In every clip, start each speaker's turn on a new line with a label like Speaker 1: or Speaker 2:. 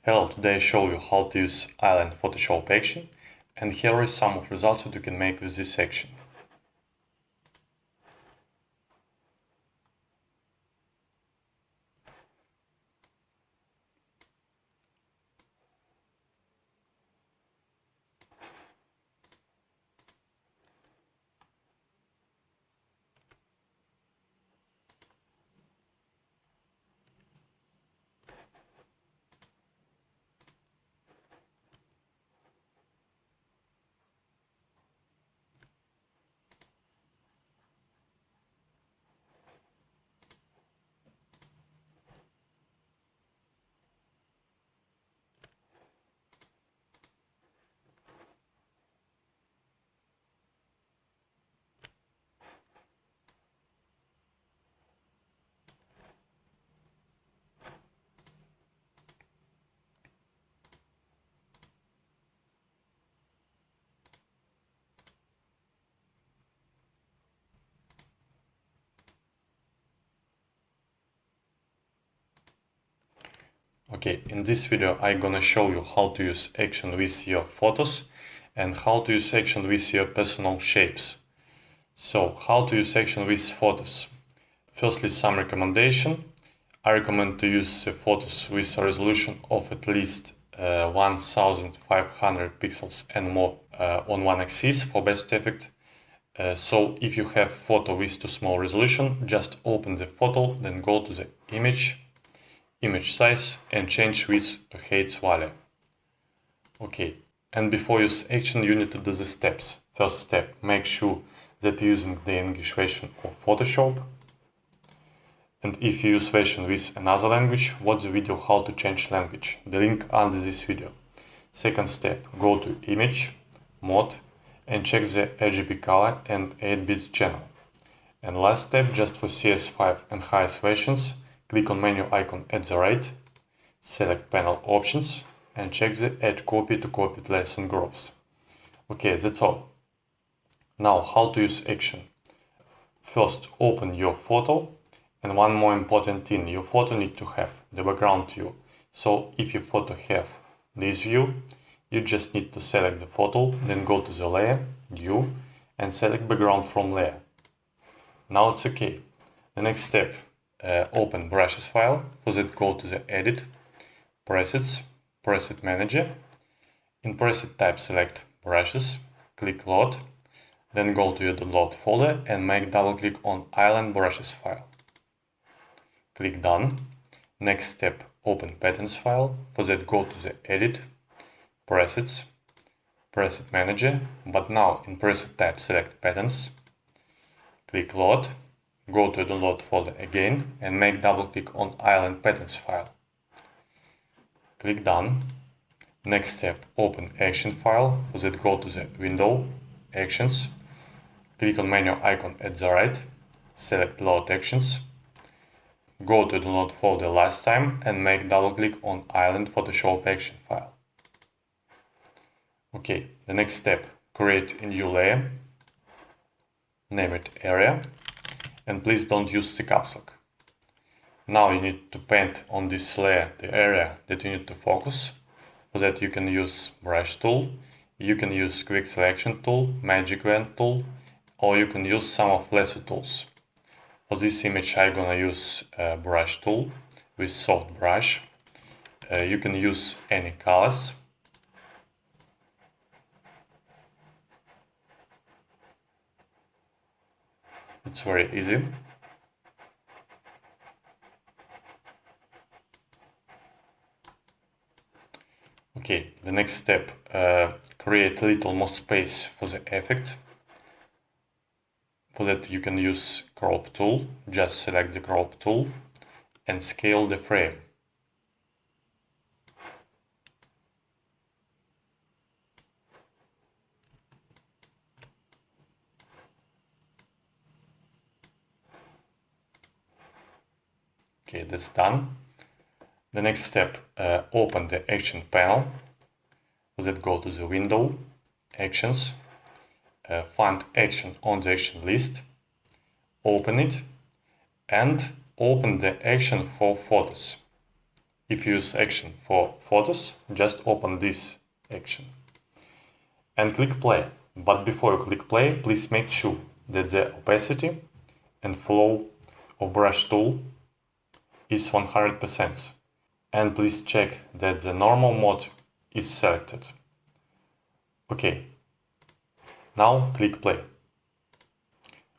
Speaker 1: Hello, today I show you how to use Island Photoshop action, and here is some of results that you can make with this action. Okay, in this video I'm gonna show you how to use action with your photos and how to use action with your personal shapes. So, how to use action with photos? Firstly, some recommendation. I recommend to use photos with a resolution of at least 1500 pixels and more on one axis for best effect. So if you have photo with too small resolution, just open the photo, then go to the image size and change with height value. Okay, and before use action you need to do the steps. First step, make sure that you're using the English version of Photoshop. And if you use version with another language, watch the video how to change language, the link under this video. Second step, go to image, mode, and check the RGB color and 8 bits channel. And last step, just for CS5 and highest versions, click on menu icon at the right, select panel options, and check the add copy to copied layers and groups. Okay, that's all. Now, how to use action. First, open your photo, and one more important thing, your photo needs to have the background view. So if your photo have this view, you just need to select the photo, then go to the layer, view, and select background from layer. Now it's okay. The next step, open brushes file. For that, go to the edit, presets, preset manager. In preset type, select brushes, click load, then go to your download folder and make double click on Island brushes file. Click done. Next step, open patterns file. For that, go to the edit, presets, preset manager, but now in preset type, select patterns, click load, go to download folder again and make double click on Island patterns file. Click done. Next step, open action file. For that, go to the window, actions, click on menu icon at the right, select load actions, go to download folder last time and make double click on Island Photoshop action file. Okay, the next step, create a new layer, name it area, and please don't use the caps lock. Now you need to paint on this layer the area that you need to focus. For that you can use brush tool, you can use quick selection tool, magic wand tool, or you can use some of lasso tools. For this image I'm gonna use brush tool with soft brush. You can use any colors. It's very easy. Okay, the next step, create a little more space for the effect. For that you can use crop tool, just select the crop tool and scale the frame. Okay, that's done. The next step, open the action panel. For that, go to the window, actions, find action on the action list, open it, and open the action for photos. If you use action for photos, just open this action and click play. But before you click play, please make sure that the opacity and flow of brush tool is 100%. And please check that the normal mode is selected. Okay, now click play.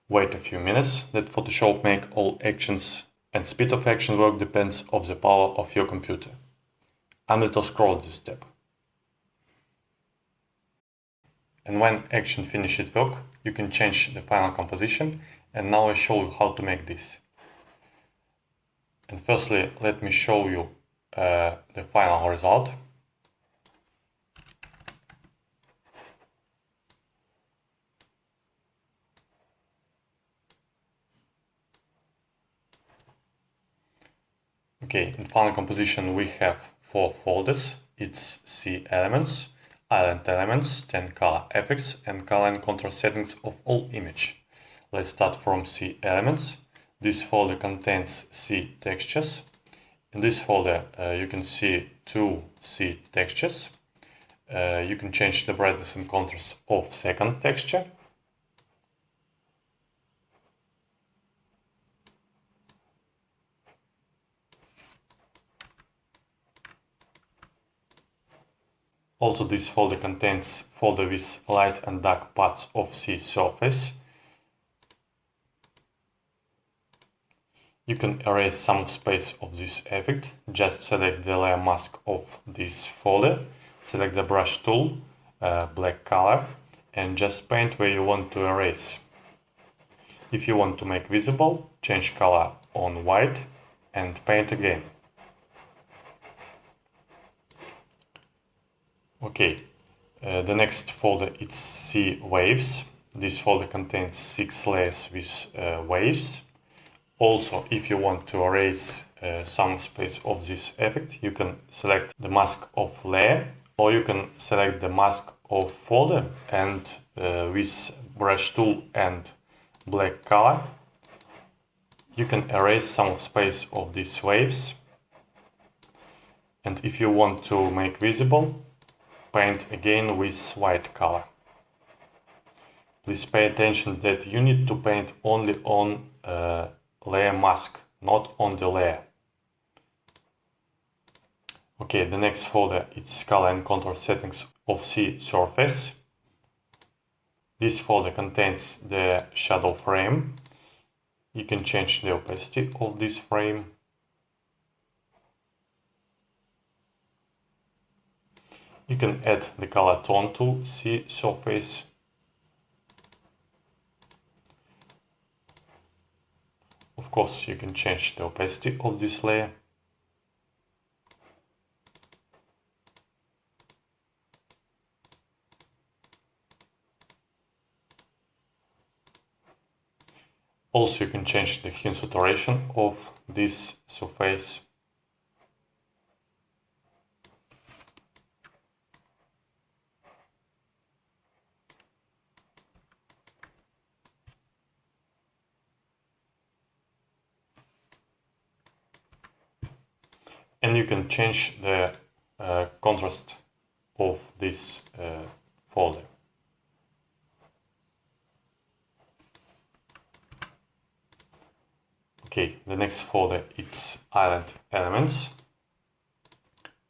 Speaker 1: Wait a few minutes that Photoshop make all actions, and speed of action work depends of the power of your computer. I'm little scroll this step. And when action finishes work, you can change the final composition, and now I show you how to make this. And firstly, let me show you the final result. Okay, in final composition we have 4 folders. It's C elements, island elements, 10 color effects, and color and contrast settings of all image. Let's start from C elements. This folder contains C textures. In this folder you can see 2 C textures. You can change the brightness and contrast of second texture. Also, this folder contains folder with light and dark parts of the surface. You can erase some space of this effect. Just select the layer mask of this folder, select the brush tool, black color, and just paint where you want to erase. If you want to make visible, change color on white and paint again. Okay, the next folder is C waves. This folder contains 6 layers with waves. Also, if you want to erase some space of this effect, you can select the mask of layer, or you can select the mask of folder, and with brush tool and black color, you can erase some space of these waves. And if you want to make visible, paint again with white color. Please pay attention that you need to paint only on layer mask, not on the layer. Okay, the next folder is color and contour settings of C surface. This folder contains the shadow frame. You can change the opacity of this frame. You can add the color tone to C surface. Of course, you can change the opacity of this layer. Also, you can change the hue and saturation of this surface. And you can change the contrast of this folder. Okay, the next folder is island elements.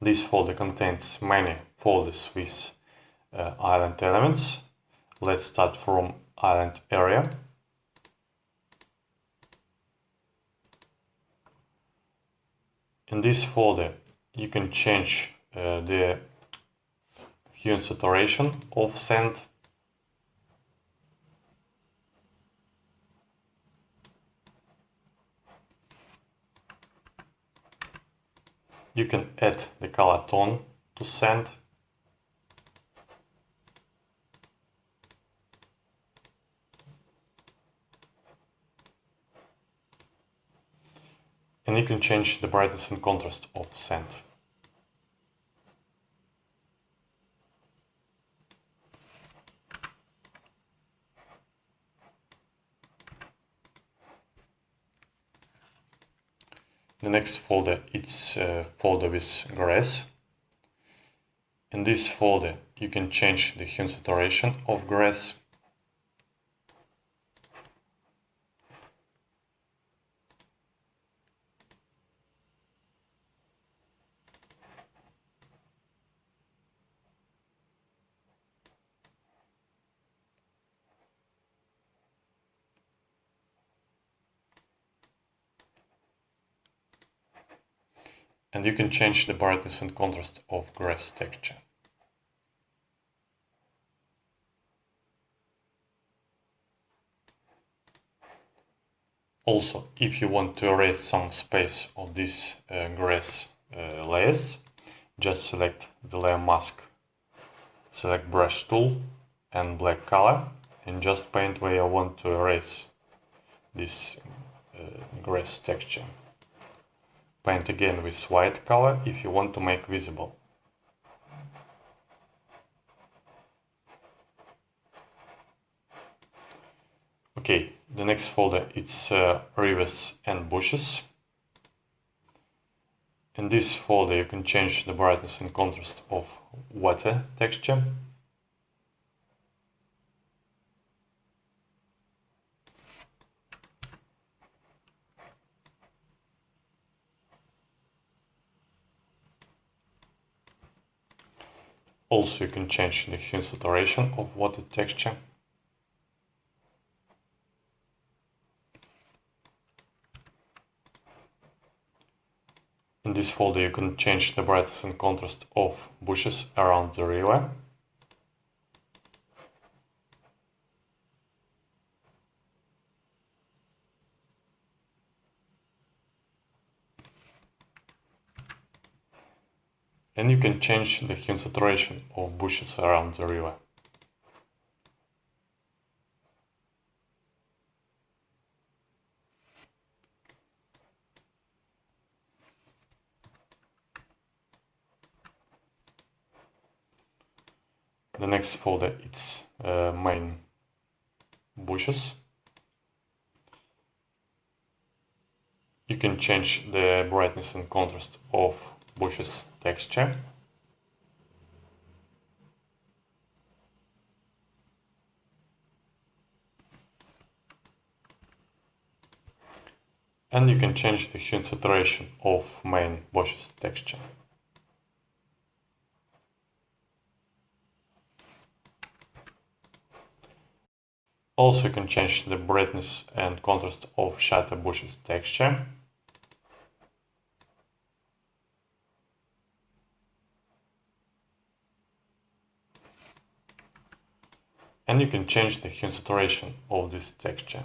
Speaker 1: This folder contains many folders with island elements. Let's start from island area. In this folder, you can change the hue and saturation of sand. You can add the color tone to sand. And you can change the brightness and contrast of sand. The next folder it's a folder with grass. In this folder you can change the hue and saturation of grass. And you can change the brightness and contrast of grass texture. Also, if you want to erase some space of this grass layers, just select the layer mask, select brush tool and black color, and just paint where you want to erase this grass texture. Paint again with white color if you want to make visible. Okay, the next folder it's rivers and bushes. In this folder you can change the brightness and contrast of water texture. Also you can change the hue and saturation of water texture. In this folder you can change the brightness and contrast of bushes around the river. And you can change the hue and saturation of bushes around the river. The next folder it's main bushes. You can change the brightness and contrast of bushes texture. And you can change the hue and saturation of main bushes texture. Also you can change the brightness and contrast of shadow bushes texture. And you can change the hue and saturation of this texture.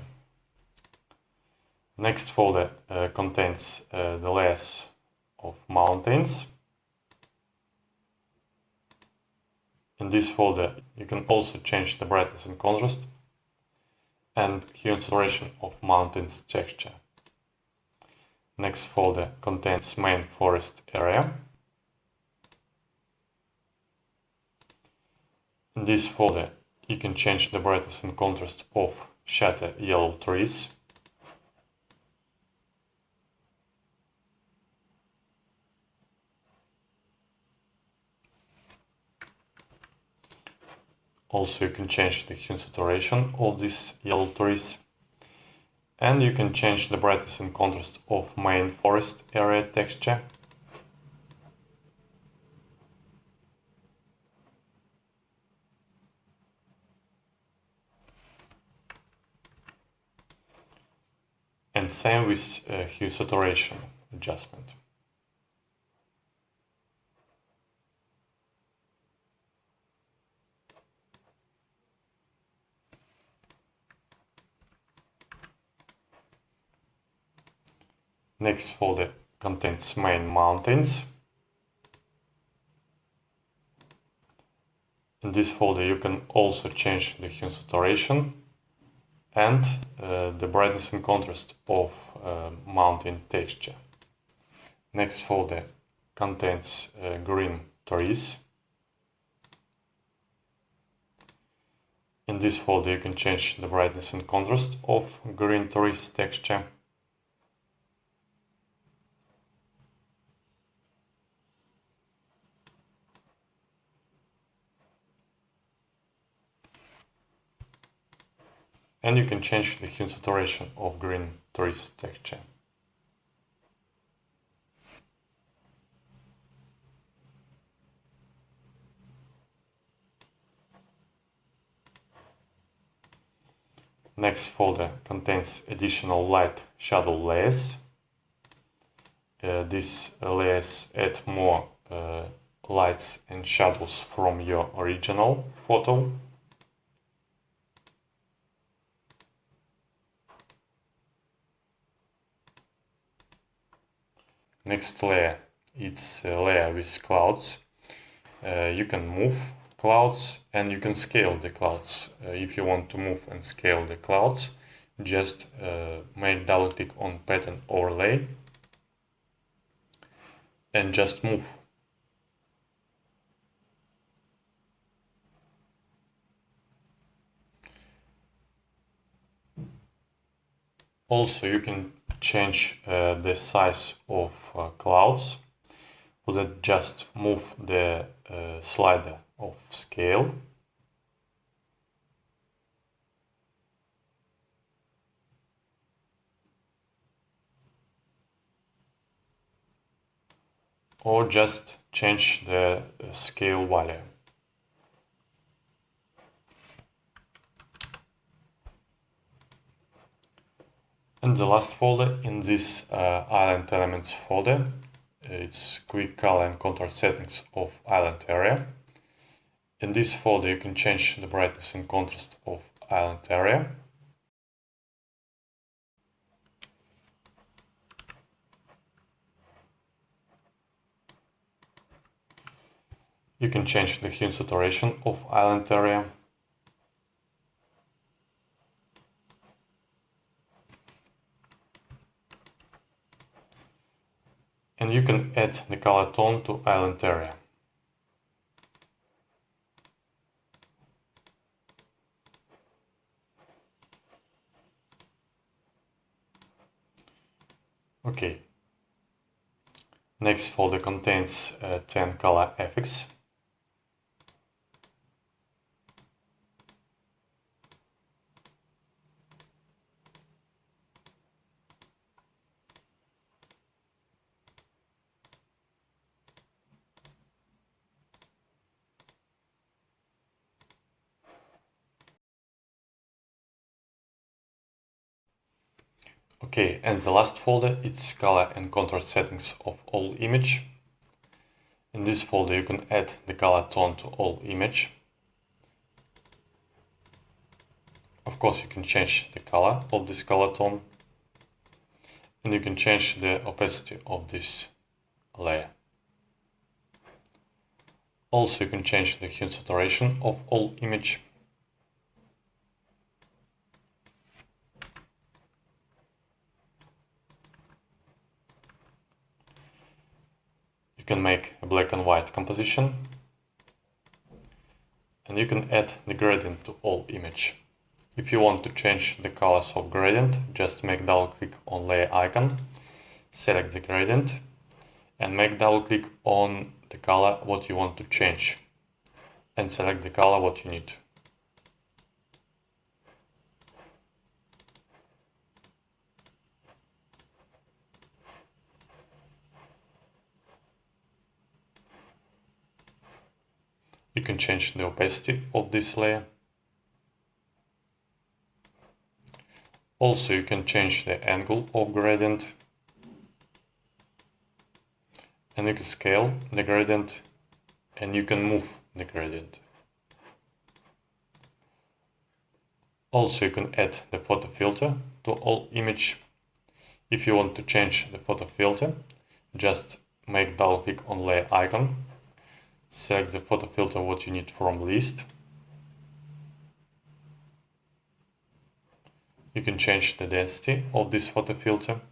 Speaker 1: Next folder contains the layers of mountains. In this folder you can also change the brightness and contrast and hue and saturation of mountains texture. Next folder contains main forest area. In this folder you can change the brightness and contrast of shaded yellow trees. Also you can change the hue and saturation of these yellow trees. And you can change the brightness and contrast of main forest area texture. And same with hue saturation adjustment. Next folder contains main mountains. In this folder you can also change the hue and saturation and the brightness and contrast of mountain texture. Next folder contains green trees. In this folder you can change the brightness and contrast of green trees texture. And you can change the hue saturation of green trees texture. Next folder contains additional light shadow layers. These layers add more lights and shadows from your original photo. Next layer, it's a layer with clouds. You can move clouds and you can scale the clouds. If you want to move and scale the clouds, just make double click on pattern overlay and just move. Also, you can change the size of clouds. For that, just move the slider of scale. Or just change the scale value. And the last folder in this island elements folder, it's quick color and contrast settings of island area. In this folder you can change the brightness and contrast of island area. You can change the hue and saturation of island area. And you can add the color tone to island area. Okay. Next folder contains 10 color effects. Okay, and the last folder, it's color and contrast settings of all image. In this folder you can add the color tone to all image. Of course you can change the color of this color tone. And you can change the opacity of this layer. Also you can change the hue and saturation of all image. You can make a black and white composition. And you can add the gradient to all image. If you want to change the colors of gradient, just make double click on layer icon, select the gradient and make double click on the color what you want to change and select the color what you need. You can change the opacity of this layer. Also, you can change the angle of gradient. And you can scale the gradient and you can move the gradient. Also, you can add the photo filter to all image. If you want to change the photo filter, just make double click on layer icon. Select the photo filter what you need from list. You can change the density of this photo filter.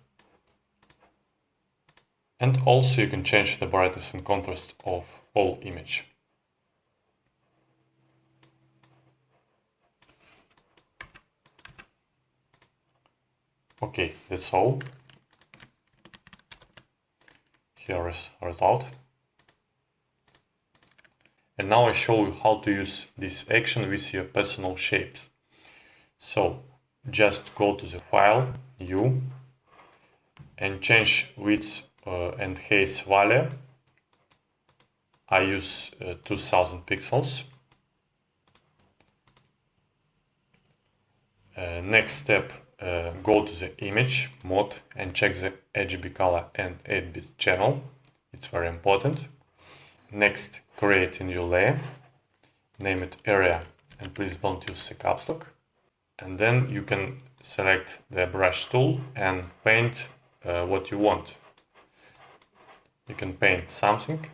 Speaker 1: And also you can change the brightness and contrast of all image. Okay, that's all. Here is a result. And now I show you how to use this action with your personal shapes. So just go to the file, new, and change width and height value. I use 2000 pixels. Next step, go to the image mode and check the RGB color and 8-bit channel. It's very important. Next, create a new layer, name it area, and please don't use the caps lock. And then you can select the brush tool and paint what you want. You can paint something,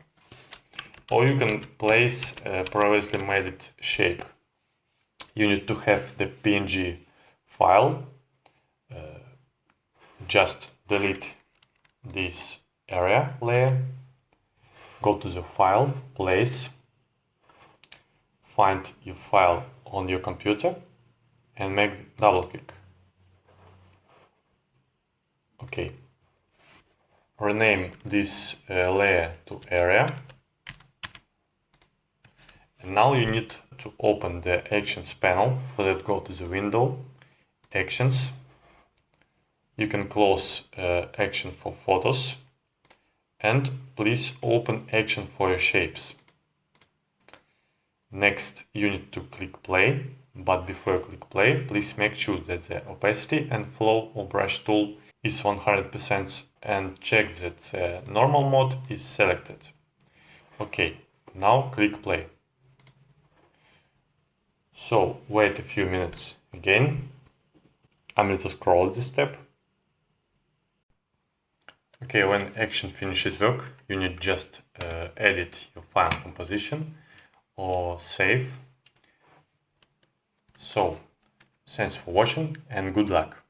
Speaker 1: or you can place a previously made shape. You need to have the PNG file. Just delete this area layer, go to the file, place, find your file on your computer and make double click. Okay. Rename this layer to area. And now you need to open the actions panel. For that, go to the window, actions. You can close action for photos, and please open action for your shapes. Next, you need to click play, but before you click play, please make sure that the opacity and flow of brush tool is 100% and check that the normal mode is selected. Okay, now click play. So wait a few minutes again. I'm going to scroll this step. Okay, when action finishes work, you need just edit your file composition or save. So, thanks for watching and good luck.